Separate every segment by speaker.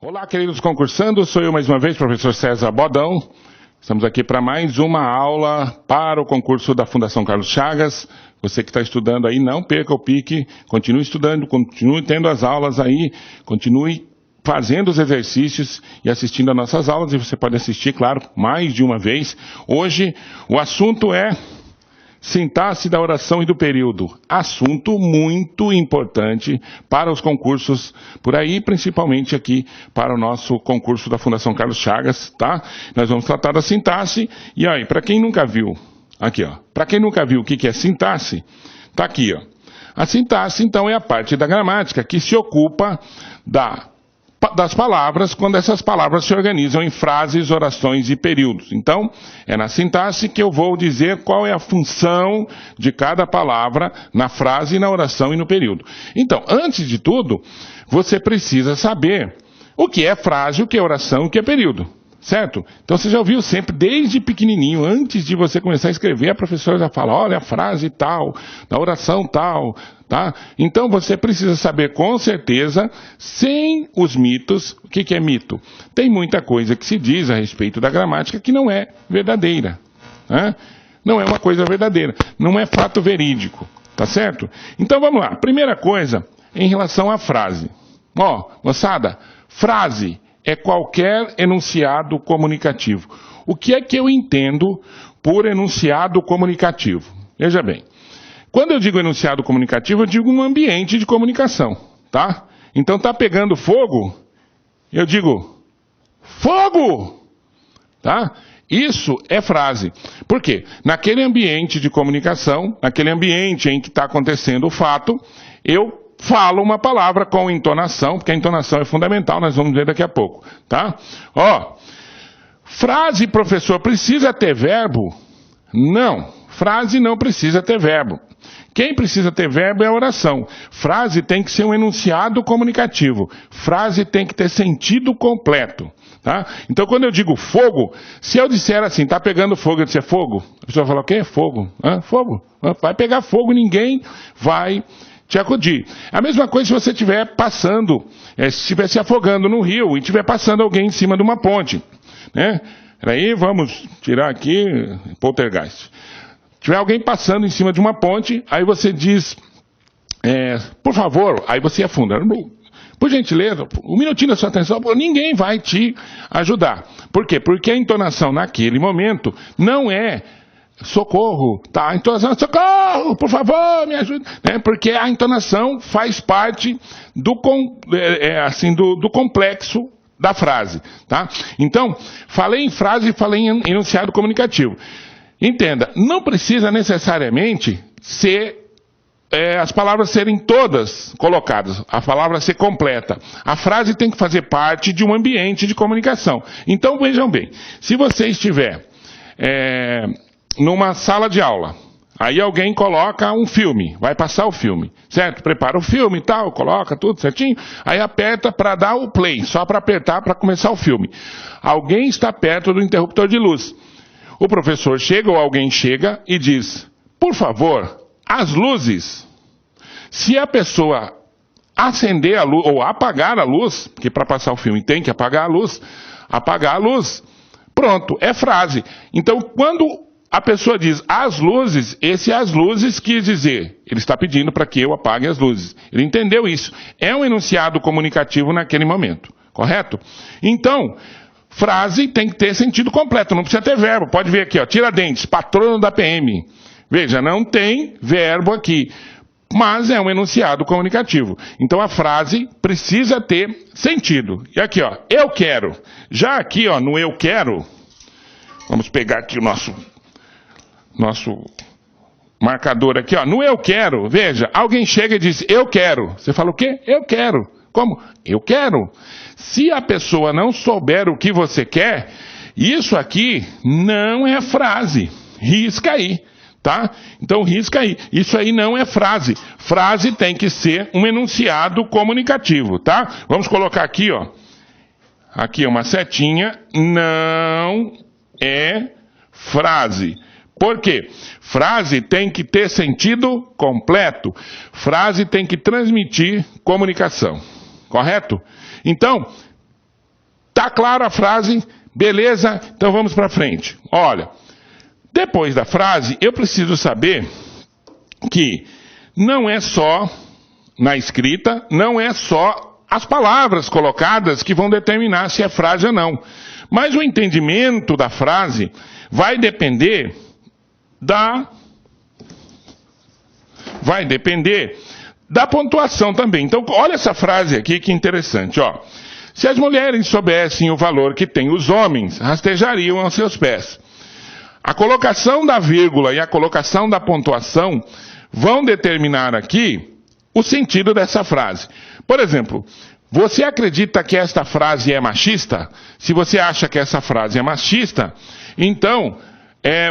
Speaker 1: Olá, queridos concursandos, sou eu mais uma vez, professor César Bodão. Estamos aqui para mais uma aula para o concurso da Fundação Carlos Chagas. Você que está estudando aí, não perca o pique, continue estudando, continue tendo as aulas aí, continue fazendo os exercícios e assistindo a nossas aulas. E você pode assistir, claro, mais de uma vez. Hoje o assunto é sintaxe da oração e do período. Assunto muito importante para os concursos por aí, principalmente aqui para o nosso concurso da Fundação Carlos Chagas, tá? Nós vamos tratar da sintaxe. E aí, para quem nunca viu, aqui ó, para quem nunca viu o que é sintaxe, tá aqui ó. A sintaxe, então, é a parte da gramática que se ocupa das palavras, quando essas palavras se organizam em frases, orações e períodos. Então, é na sintaxe que eu vou dizer qual é a função de cada palavra na frase, na oração e no período. Então, antes de tudo, você precisa saber o que é frase, o que é oração, o que é período. Certo? Então você já ouviu sempre, desde pequenininho, antes de você começar a escrever, a professora já fala, olha a frase tal, a oração tal, tá? Então você precisa saber com certeza, sem os mitos. O que é mito? Tem muita coisa que se diz a respeito da gramática que não é verdadeira, né? Não é uma coisa verdadeira, não é fato verídico, tá certo? Então vamos lá, primeira coisa, em relação à frase. Ó, moçada, frase é qualquer enunciado comunicativo. O que é que eu entendo por enunciado comunicativo? Veja bem, quando eu digo enunciado comunicativo, eu digo um ambiente de comunicação, tá? Então tá pegando fogo, eu digo fogo, tá? Isso é frase. Por quê? Naquele ambiente de comunicação, naquele ambiente em que está acontecendo o fato, eu falo uma palavra com entonação, porque a entonação é fundamental, nós vamos ver daqui a pouco, tá? Ó, frase, professor, precisa ter verbo? Não, frase não precisa ter verbo. Quem precisa ter verbo é a oração. Frase tem que ser um enunciado comunicativo. Frase tem que ter sentido completo, tá? Então, quando eu digo fogo, se eu disser assim, tá pegando fogo, eu disser fogo, a pessoa fala, o quê? Fogo. Fogo. Vai pegar fogo, ninguém vai te acudir. A mesma coisa se você estiver passando, se estiver se afogando no rio e estiver passando alguém em cima de uma ponte, né? Aí vamos tirar aqui poltergeist. Tiver alguém passando em cima de uma ponte, aí você diz, por favor, aí você afunda. Por gentileza, um minutinho da sua atenção, ninguém vai te ajudar. Por quê? Porque a entonação naquele momento não é socorro, tá? A entonação, socorro, por favor, me ajude. Porque a entonação faz parte do complexo da frase, tá? Então, falei em frase e falei em enunciado comunicativo. Entenda, não precisa necessariamente ser as palavras serem todas colocadas, a palavra ser completa. A frase tem que fazer parte de um ambiente de comunicação. Então, vejam bem, se você estiver numa sala de aula, aí alguém coloca um filme, vai passar o filme, certo? Prepara o filme e tal, coloca tudo certinho, aí aperta para dar o play, só para apertar para começar o filme. Alguém está perto do interruptor de luz. O professor chega ou alguém chega e diz, por favor, as luzes. Se a pessoa acender a luz ou apagar a luz, porque para passar o filme tem que apagar a luz, pronto, é frase. Então, quando a pessoa diz as luzes, esse as luzes quis dizer, ele está pedindo para que eu apague as luzes. Ele entendeu isso. É um enunciado comunicativo naquele momento, correto? Então, frase tem que ter sentido completo, não precisa ter verbo. Pode ver aqui, ó, Tiradentes, patrono da PM. Veja, não tem verbo aqui, mas é um enunciado comunicativo. Então a frase precisa ter sentido. E aqui, ó, eu quero. Já aqui, ó, no eu quero, vamos pegar aqui o nosso marcador aqui, ó, no eu quero, veja, alguém chega e diz, eu quero. Você fala o quê? Eu quero. Como? Eu quero. Se a pessoa não souber o que você quer, isso aqui não é frase. Risca aí, tá? Então risca aí. Isso aí não é frase. Frase tem que ser um enunciado comunicativo, tá? Vamos colocar aqui, ó. Aqui uma setinha. Não é frase. Por quê? Frase tem que ter sentido completo. Frase tem que transmitir comunicação. Correto? Então, Tá claro a frase? Beleza? Então vamos para frente. Olha, depois da frase, eu preciso saber que não é só na escrita, não é só as palavras colocadas que vão determinar se é frase ou não. Mas o entendimento da frase vai depender da pontuação também. Então, olha essa frase aqui que interessante, ó. Se as mulheres soubessem o valor que têm os homens, rastejariam aos seus pés. A colocação da vírgula e a colocação da pontuação vão determinar aqui o sentido dessa frase. Por exemplo, você acredita que esta frase é machista? Se você acha que essa frase é machista, então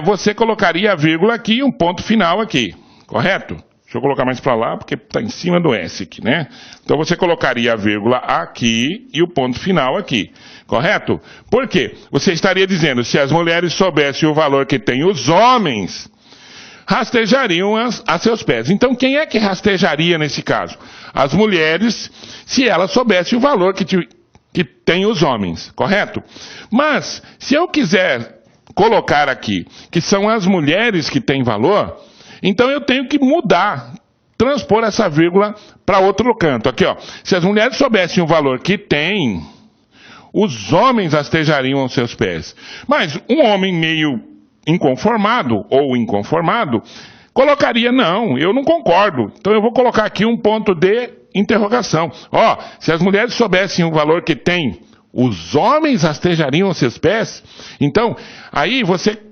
Speaker 1: você colocaria a vírgula aqui e um ponto final aqui, correto? Deixa eu colocar mais para lá, porque está em cima do S aqui, né? Então você colocaria a vírgula aqui e o ponto final aqui, correto? Por quê? Você estaria dizendo, se as mulheres soubessem o valor que têm os homens, rastejariam a seus pés. Então quem é que rastejaria nesse caso? As mulheres, se elas soubessem o valor que têm os homens, correto? Mas, se eu quiser colocar aqui que são as mulheres que têm valor, então eu tenho que mudar, transpor essa vírgula para outro canto. Aqui, ó. Se as mulheres soubessem o valor que têm, os homens rastejariam aos seus pés. Mas um homem meio inconformado ou inconformado colocaria, não, eu não concordo. Então eu vou colocar aqui um ponto de interrogação. Ó, se as mulheres soubessem o valor que têm, os homens rastejariam aos seus pés? Então, aí você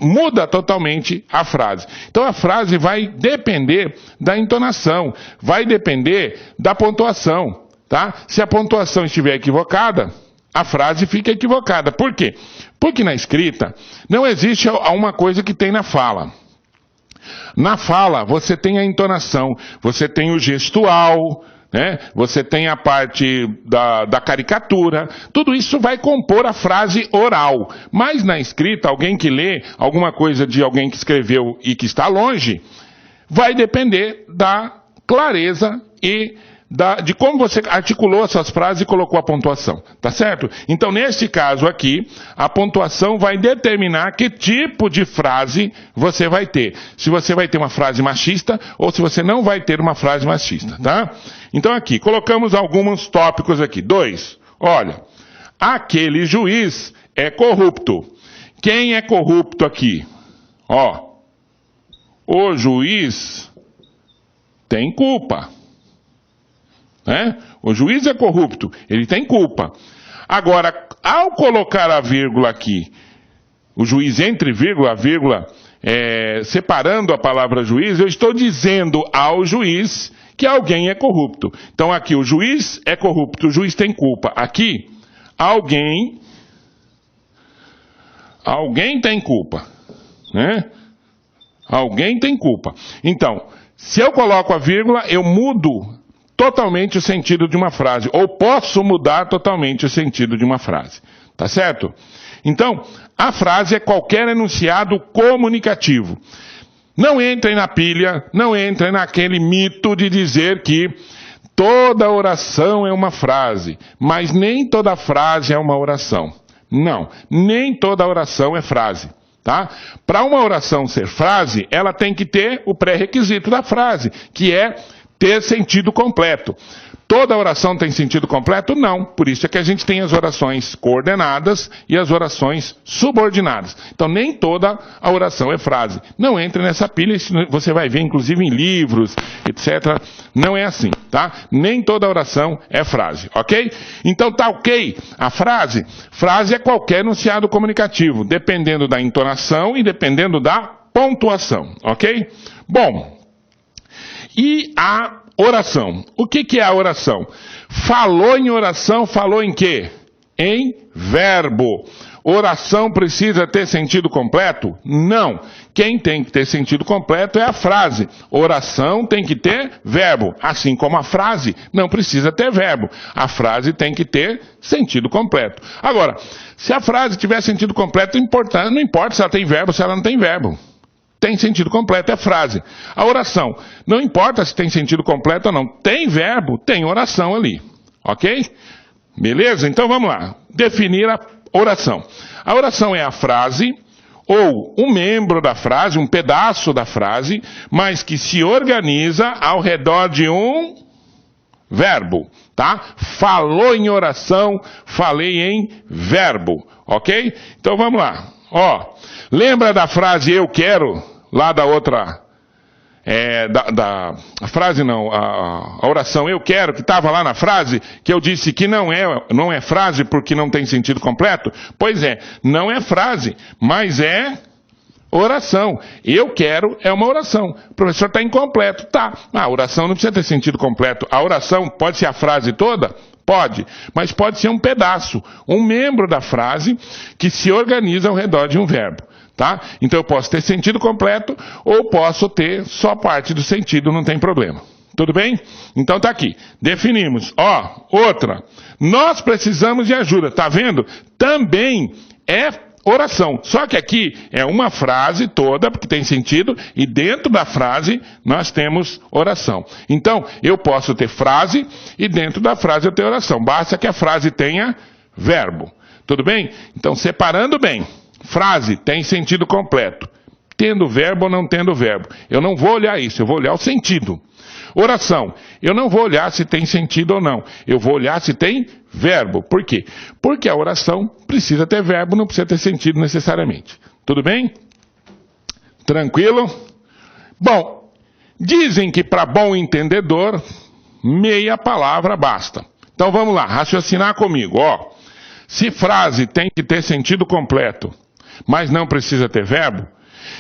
Speaker 1: muda totalmente a frase. Então a frase vai depender da entonação, vai depender da pontuação, tá? Se a pontuação estiver equivocada, a frase fica equivocada. Por quê? Porque na escrita não existe uma coisa que tem na fala. Na fala você tem a entonação, você tem o gestual, né? Você tem a parte da caricatura, tudo isso vai compor a frase oral. Mas na escrita, alguém que lê alguma coisa de alguém que escreveu e que está longe, vai depender da clareza e de como você articulou essas frases e colocou a pontuação, tá certo? Então, neste caso aqui, a pontuação vai determinar que tipo de frase você vai ter. Se você vai ter uma frase machista ou se você não vai ter uma frase machista, tá? Então aqui, colocamos alguns tópicos aqui. 2, olha, aquele juiz é corrupto. Quem é corrupto aqui? Ó, o juiz tem culpa. Né? O juiz é corrupto, ele tem culpa. Agora, ao colocar a vírgula aqui, o juiz entre vírgula, a vírgula, separando a palavra juiz, eu estou dizendo ao juiz que alguém é corrupto. Então aqui, o juiz é corrupto, o juiz tem culpa. Aqui, alguém tem culpa. Né? Alguém tem culpa. Então, se eu coloco a vírgula, eu mudo totalmente o sentido de uma frase, ou posso mudar totalmente o sentido de uma frase, tá certo? Então, a frase é qualquer enunciado comunicativo. Não entrem na pilha, não entrem naquele mito de dizer que toda oração é uma frase, mas nem toda frase é uma oração. Não, nem toda oração é frase. Tá? Para uma oração ser frase, ela tem que ter o pré-requisito da frase, que é ter sentido completo. Toda oração tem sentido completo? Não. Por isso é que a gente tem as orações coordenadas e as orações subordinadas. Então, nem toda a oração é frase. Não entre nessa pilha, você vai ver, inclusive, em livros, etc. Não é assim, tá? Nem toda oração é frase, ok? Então, tá ok? A frase? Frase é qualquer enunciado comunicativo, dependendo da entonação e dependendo da pontuação, ok? Bom, e a oração. O que é a oração? Falou em oração, falou em quê? Em verbo. Oração precisa ter sentido completo? Não. Quem tem que ter sentido completo é a frase. Oração tem que ter verbo. Assim como a frase não precisa ter verbo. A frase tem que ter sentido completo. Agora, se a frase tiver sentido completo, não importa se ela tem verbo ou se ela não tem verbo. Tem sentido completo, é frase. A oração, não importa se tem sentido completo ou não. Tem verbo, tem oração ali. Ok? Beleza? Então vamos lá. Definir a oração. A oração é a frase ou um membro da frase, um pedaço da frase, mas que se organiza ao redor de um verbo, tá? Falou em oração, falei em verbo, ok? Então vamos lá. Ó, lembra da frase eu quero, lá da outra, a frase não, a oração eu quero, que estava lá na frase, que eu disse que não é frase porque não tem sentido completo? Pois é, não é frase, mas é oração. Eu quero é uma oração. O professor está incompleto. Tá. A oração não precisa ter sentido completo. A oração pode ser a frase toda? Pode. Mas pode ser um pedaço, um membro da frase que se organiza ao redor de um verbo. Tá? Então eu posso ter sentido completo ou posso ter só parte do sentido, não tem problema. Tudo bem? Então tá aqui. Definimos. Ó, outra. Nós precisamos de ajuda. Tá vendo? Também é oração. Só que aqui é uma frase toda, porque tem sentido, e dentro da frase nós temos oração. Então, eu posso ter frase e dentro da frase eu tenho oração. Basta que a frase tenha verbo. Tudo bem? Então, separando bem. Frase tem sentido completo. Tendo verbo ou não tendo verbo. Eu não vou olhar isso, eu vou olhar o sentido. Oração. Eu não vou olhar se tem sentido ou não. Eu vou olhar se tem verbo. Por quê? Porque a oração precisa ter verbo, não precisa ter sentido necessariamente. Tudo bem? Tranquilo? Bom, dizem que para bom entendedor, meia palavra basta. Então vamos lá, raciocinar comigo. Ó, se frase tem que ter sentido completo, mas não precisa ter verbo,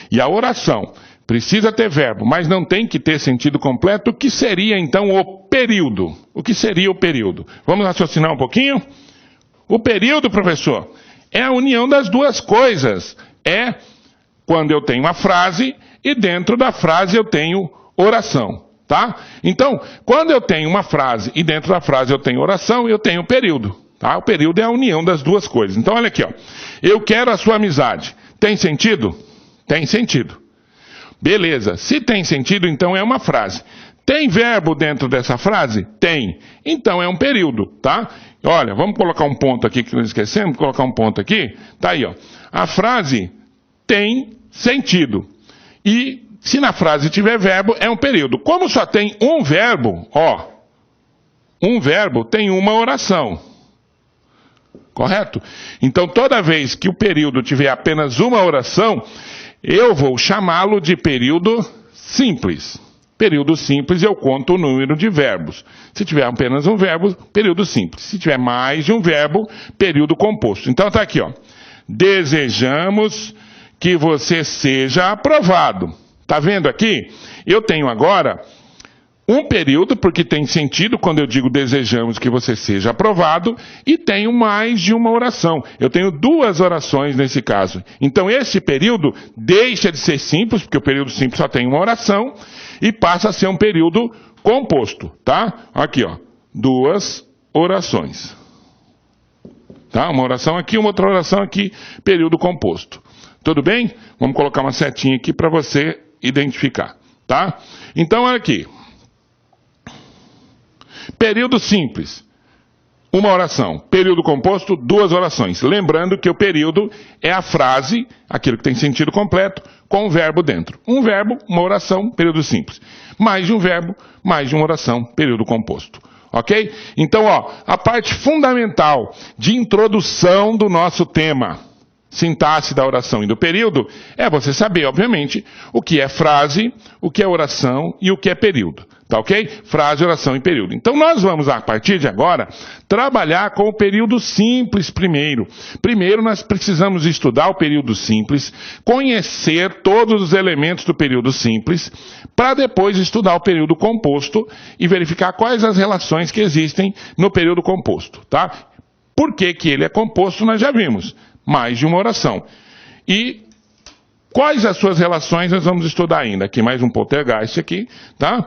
Speaker 1: e a oração precisa ter verbo, mas não tem que ter sentido completo, o que seria então o período? O que seria o período? Vamos raciocinar um pouquinho? O período, professor, é a união das duas coisas. É quando eu tenho a frase e dentro da frase eu tenho oração, tá? Então, quando eu tenho uma frase e dentro da frase eu tenho oração, eu tenho período, tá? O período é a união das duas coisas. Então, olha aqui, ó. Eu quero a sua amizade. Tem sentido? Tem sentido. Beleza, se tem sentido, então é uma frase. Tem verbo dentro dessa frase? Tem. Então é um período, tá? Olha, vamos colocar um ponto aqui que nós esquecemos, colocar um ponto aqui. Tá aí, ó. A frase tem sentido. E se na frase tiver verbo, é um período. Como só tem um verbo, ó, um verbo tem uma oração. Correto? Então toda vez que o período tiver apenas uma oração, eu vou chamá-lo de período simples. Período simples, eu conto o número de verbos. Se tiver apenas um verbo, período simples. Se tiver mais de um verbo, período composto. Então está aqui, ó. Desejamos que você seja aprovado. Está vendo aqui? Eu tenho agora um período, porque tem sentido quando eu digo desejamos que você seja aprovado, e tenho mais de uma oração. Eu tenho duas orações nesse caso. Então esse período deixa de ser simples, porque o período simples só tem uma oração, e passa a ser um período composto, tá? Aqui, ó, duas orações. Tá? Uma oração aqui, uma outra oração aqui, período composto. Tudo bem? Vamos colocar uma setinha aqui para você identificar, tá? Então, olha aqui. Período simples, uma oração. Período composto, duas orações. Lembrando que o período é a frase, aquilo que tem sentido completo, com um verbo dentro. Um verbo, uma oração, período simples. Mais de um verbo, mais de uma oração, período composto. Ok? Então, ó, a parte fundamental de introdução do nosso tema, sintaxe da oração e do período, é você saber, obviamente, o que é frase, o que é oração e o que é período. Tá ok? Frase, oração e período. Então nós vamos, a partir de agora, trabalhar com o período simples primeiro. Primeiro nós precisamos estudar o período simples, conhecer todos os elementos do período simples, para depois estudar o período composto e verificar quais as relações que existem no período composto. Tá? Por que que ele é composto, nós já vimos. Mais de uma oração. E quais as suas relações nós vamos estudar ainda. Aqui mais um poltergeist aqui, tá?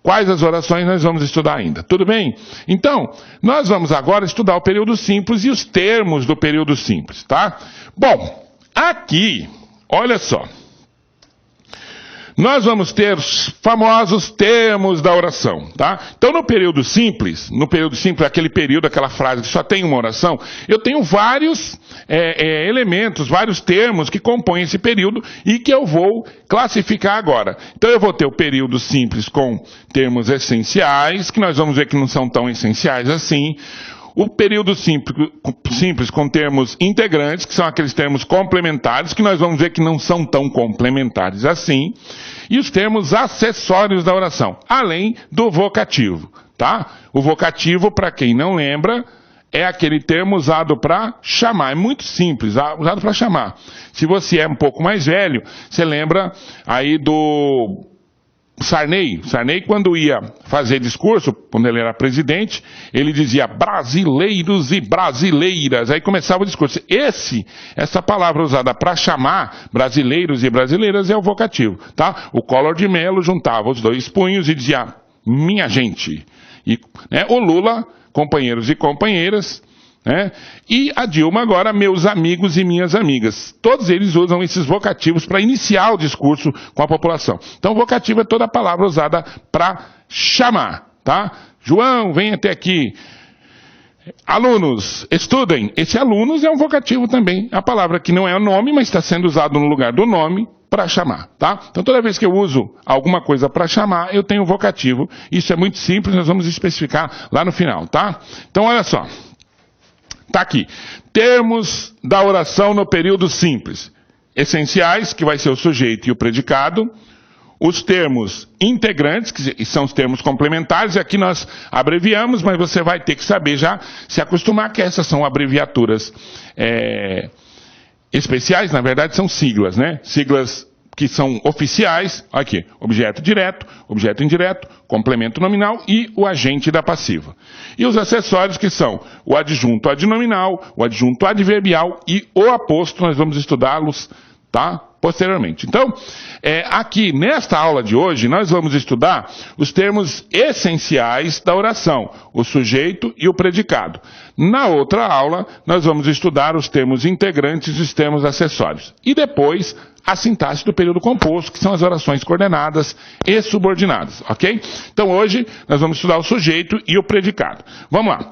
Speaker 1: Quais as orações nós vamos estudar ainda. Tudo bem? Então, nós vamos agora estudar o período simples e os termos do período simples, tá? Bom, aqui, olha só. nós vamos ter os famosos termos da oração, tá? Então, no período simples, aquele período, aquela frase que só tem uma oração, eu tenho vários elementos, vários termos que compõem esse período e que eu vou classificar agora. Então, eu vou ter o período simples com termos essenciais, que nós vamos ver que não são tão essenciais assim. O período simples com termos integrantes, que são aqueles termos complementares, que nós vamos ver que não são tão complementares assim. E os termos acessórios da oração, além do vocativo, tá? O vocativo, para quem não lembra, é aquele termo usado para chamar. É muito simples, usado para chamar. Se você é um pouco mais velho, você lembra aí do Sarney, quando ia fazer discurso, quando ele era presidente, ele dizia brasileiros e brasileiras, aí começava o discurso. Essa palavra usada para chamar brasileiros e brasileiras é o vocativo, tá? O Collor de Mello juntava os dois punhos e dizia, minha gente. E, né, o Lula, companheiros e companheiras, né? E a Dilma agora, meus amigos e minhas amigas. Todos eles usam esses vocativos para iniciar o discurso com a população. Então, vocativo é toda a palavra usada para chamar, tá? João, vem até aqui. Alunos, estudem. Esse alunos é um vocativo também. A palavra que não é o nome, mas está sendo usado no lugar do nome para chamar, tá? Então, toda vez que eu uso alguma coisa para chamar, eu tenho um vocativo. Isso é muito simples, nós vamos especificar lá no final, tá? Então, olha só. Tá aqui. Termos da oração no período simples. Essenciais, que vai ser o sujeito e o predicado. Os termos integrantes, que são os termos complementares, e aqui nós abreviamos, mas você vai ter que saber já, se acostumar que essas são abreviaturas especiais, na verdade são siglas, né? Siglas que são oficiais, aqui, objeto direto, objeto indireto, complemento nominal e o agente da passiva. E os acessórios que são o adjunto adnominal, o adjunto adverbial e o aposto, nós vamos estudá-los, tá? Posteriormente. Então, aqui nesta aula de hoje, nós vamos estudar os termos essenciais da oração, o sujeito e o predicado. Na outra aula, nós vamos estudar os termos integrantes e os termos acessórios. E depois, a sintaxe do período composto, que são as orações coordenadas e subordinadas, ok? Então hoje, nós vamos estudar o sujeito e o predicado. Vamos lá.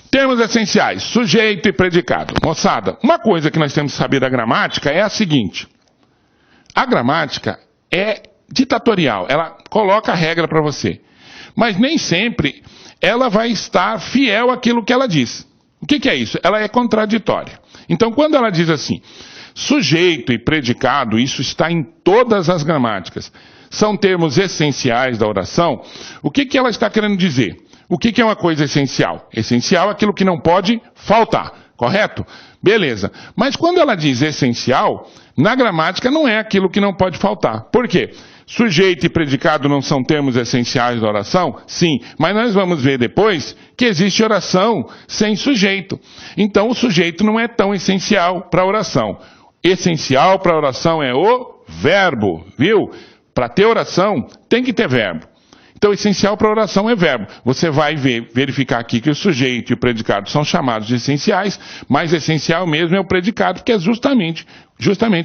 Speaker 1: Termos essenciais, sujeito e predicado. Moçada, uma coisa que nós temos que saber da gramática é a seguinte. A gramática é ditatorial, ela coloca a regra para você. Mas nem sempre ela vai estar fiel àquilo que ela diz. O que é isso? Ela é contraditória. Então, quando ela diz assim, sujeito e predicado, isso está em todas as gramáticas, são termos essenciais da oração, o que ela está querendo dizer? O que é uma coisa essencial? Essencial é aquilo que não pode faltar, correto? Beleza. Mas quando ela diz essencial, na gramática não é aquilo que não pode faltar. Por quê? Sujeito e predicado não são termos essenciais da oração? Sim, mas nós vamos ver depois que existe oração sem sujeito. Então o sujeito não é tão essencial para a oração. Essencial para a oração é o verbo, viu? Para ter oração tem que ter verbo. Então, essencial para a oração é verbo. Você vai verificar aqui que o sujeito e o predicado são chamados de essenciais, mas essencial mesmo é o predicado, que é justamente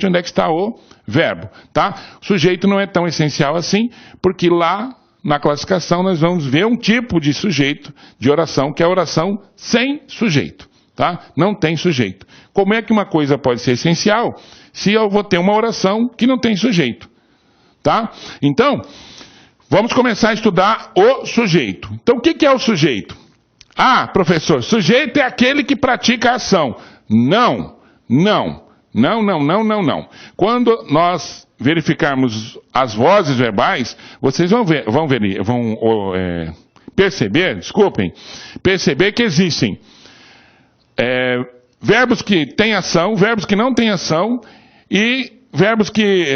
Speaker 1: onde é que está o verbo, tá? O sujeito não é tão essencial assim, porque lá na classificação nós vamos ver um tipo de sujeito de oração, que é a oração sem sujeito, tá? Não tem sujeito. Como é que uma coisa pode ser essencial se eu vou ter uma oração que não tem sujeito, tá? Então, vamos começar a estudar o sujeito. Então, o que é o sujeito? Ah, professor, sujeito é aquele que pratica a ação. Não. Quando nós verificarmos as vozes verbais, vocês vão perceber que existem verbos que têm ação, verbos que não têm ação e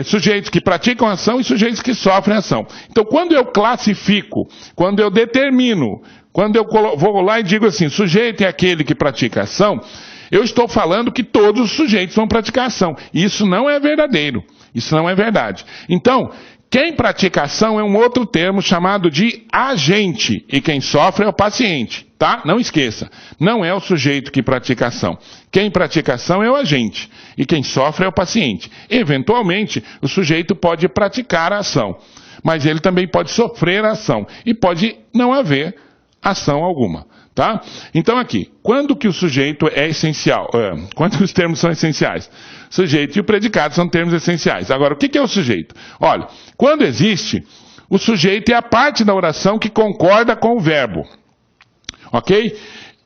Speaker 1: sujeitos que praticam ação e sujeitos que sofrem ação. Então, quando eu classifico, quando eu determino, quando eu vou lá e digo assim, sujeito é aquele que pratica ação, eu estou falando que todos os sujeitos vão praticar ação. Isso não é verdadeiro. Isso não é verdade. Então, Quem pratica a ação é um outro termo chamado de agente, e quem sofre é o paciente, tá? Não esqueça, não é o sujeito que pratica a ação. Quem pratica a ação é o agente, e quem sofre é o paciente. Eventualmente, o sujeito pode praticar a ação, mas ele também pode sofrer a ação, e pode não haver ação alguma, tá? Então aqui, quando que o sujeito é essencial? Quando que os termos são essenciais? Sujeito e o predicado são termos essenciais. Agora, o que é o sujeito? Olha, quando existe, o sujeito é a parte da oração que concorda com o verbo. Ok?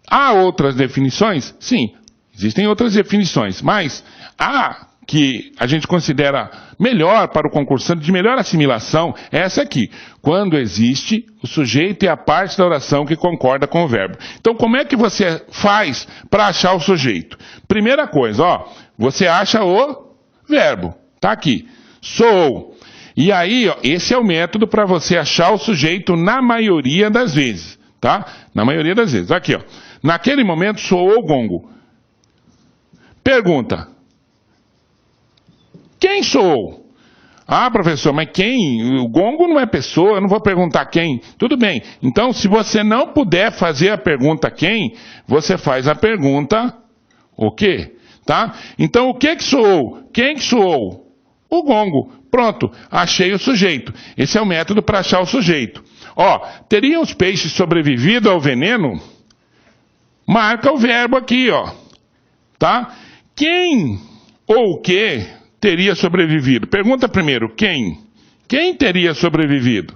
Speaker 1: Há outras definições? Sim, existem outras definições, mas a que a gente considera melhor para o concursante, de melhor assimilação, é essa aqui. Quando existe, o sujeito é a parte da oração que concorda com o verbo. Então, como é que você faz para achar o sujeito? Primeira coisa, ó, você acha o verbo. Tá aqui. Sou. E aí, ó, esse é o método para você achar o sujeito na maioria das vezes. Tá? Na maioria das vezes. Aqui, ó. Naquele momento, soou o gongo. Pergunta. Quem sou? Ah, professor, mas quem? O gongo não é pessoa, eu não vou perguntar quem. Tudo bem. Então, se você não puder fazer a pergunta quem, você faz a pergunta o quê? Tá? Então, o que soou? Quem que soou? O gongo. Pronto, achei o sujeito. Esse é o método para achar o sujeito. Ó, teriam os peixes sobrevivido ao veneno? Marca o verbo aqui, ó. Tá? Quem ou o que teria sobrevivido? Pergunta primeiro, quem? Quem teria sobrevivido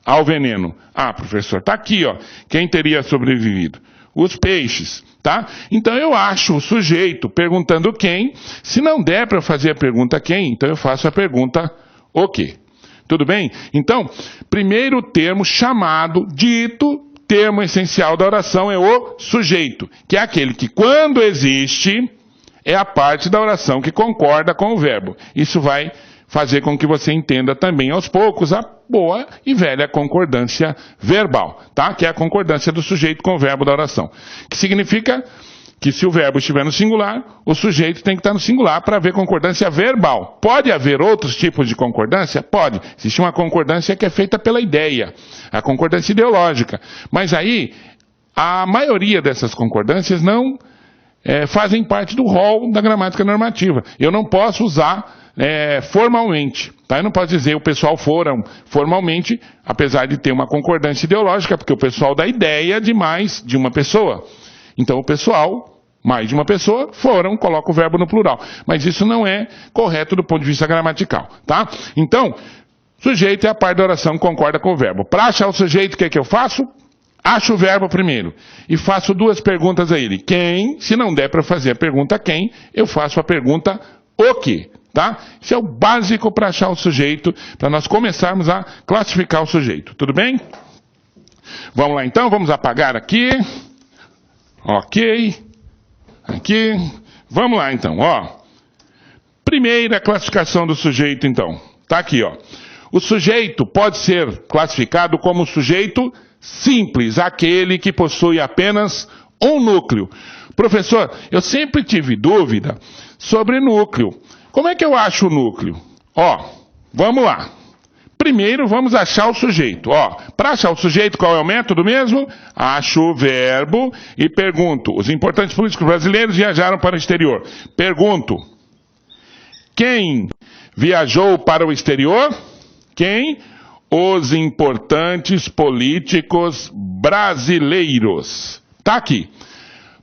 Speaker 1: ao veneno? Ah, professor, tá aqui, ó. Quem teria sobrevivido? Os peixes, tá? Então eu acho o sujeito perguntando quem. Se não der para eu fazer a pergunta quem, então eu faço a pergunta o quê? Tudo bem? Então, primeiro termo chamado, dito, termo essencial da oração é o sujeito, que é aquele que quando existe é a parte da oração que concorda com o verbo. Isso vai fazer com que você entenda também aos poucos a boa e velha concordância verbal, tá? Que é a concordância do sujeito com o verbo da oração. Que significa que se o verbo estiver no singular, o sujeito tem que estar no singular para haver concordância verbal. Pode haver outros tipos de concordância? Pode. Existe uma concordância que é feita pela ideia, a concordância ideológica. Mas aí, a maioria dessas concordâncias não fazem parte do rol da gramática normativa. Eu não posso usar formalmente. Tá? Eu não posso dizer o pessoal foram formalmente, apesar de ter uma concordância ideológica, porque o pessoal dá ideia de mais de uma pessoa. Então o pessoal, mais de uma pessoa, foram, coloca o verbo no plural. Mas isso não é correto do ponto de vista gramatical. Tá? Então, sujeito é a parte da oração que concorda com o verbo. Para achar o sujeito, o que é que eu faço? Acho o verbo primeiro e faço duas perguntas a ele. Quem? Se não der para fazer a pergunta quem, eu faço a pergunta o que. Tá? Isso é o básico para achar o sujeito, para nós começarmos a classificar o sujeito. Tudo bem? Vamos lá então, vamos apagar aqui. Ok. Aqui. Vamos lá então, ó. Primeira classificação do sujeito então. Tá aqui, ó. O sujeito pode ser classificado como sujeito simples, aquele que possui apenas um núcleo. Professor, eu sempre tive dúvida sobre núcleo. Como é que eu acho o núcleo? Ó, vamos lá. Primeiro vamos achar o sujeito. Ó, para achar o sujeito, qual é o método mesmo? Acho o verbo e pergunto. Os importantes políticos brasileiros viajaram para o exterior. Pergunto. Quem viajou para o exterior? Quem? Os importantes políticos brasileiros. Tá aqui.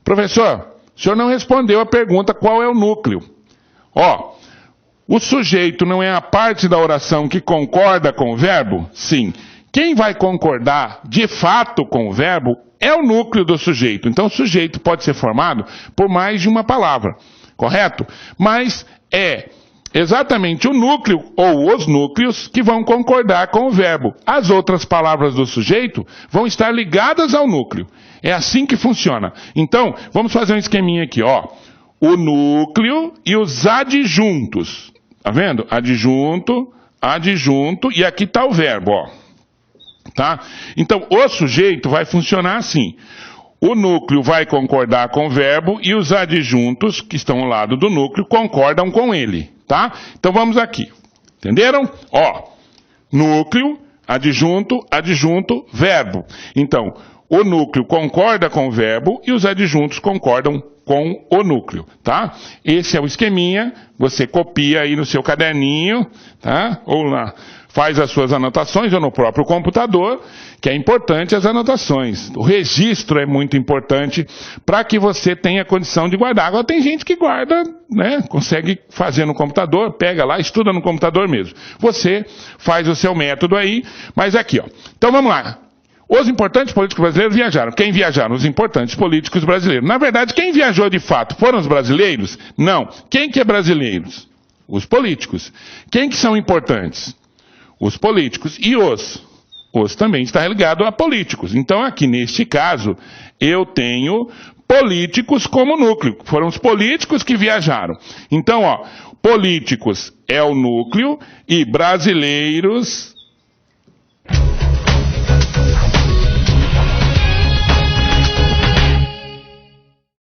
Speaker 1: Professor, o senhor não respondeu a pergunta qual é o núcleo. Ó, o sujeito não é a parte da oração que concorda com o verbo? Sim. Quem vai concordar de fato com o verbo é o núcleo do sujeito. Então o sujeito pode ser formado por mais de uma palavra, correto? Mas é exatamente o núcleo ou os núcleos que vão concordar com o verbo. As outras palavras do sujeito vão estar ligadas ao núcleo. É assim que funciona. Então, vamos fazer um esqueminha aqui, ó. O núcleo e os adjuntos. Tá vendo? Adjunto, adjunto, e aqui está o verbo, ó. Tá? Então, o sujeito vai funcionar assim. O núcleo vai concordar com o verbo e os adjuntos, que estão ao lado do núcleo, concordam com ele. Tá? Então vamos aqui. Entenderam? Ó, núcleo, adjunto, adjunto, verbo. Então, o núcleo concorda com o verbo e os adjuntos concordam com o núcleo, tá? Esse é o esqueminha, você copia aí no seu caderninho, tá? Ou lá, faz as suas anotações ou no próprio computador, que é importante as anotações. O registro é muito importante para que você tenha condição de guardar. Agora tem gente que guarda, né? Consegue fazer no computador, pega lá, estuda no computador mesmo. Você faz o seu método aí, mas aqui, ó. Então vamos lá. Os importantes políticos brasileiros viajaram. Quem viajaram? Os importantes políticos brasileiros. Na verdade, quem viajou de fato foram os brasileiros? Não. Quem que é brasileiros? Os políticos. Quem que são importantes? Os políticos. E os? Os também está ligado a políticos. Então, aqui neste caso, eu tenho políticos como núcleo. Foram os políticos que viajaram. Então, ó, políticos é o núcleo e brasileiros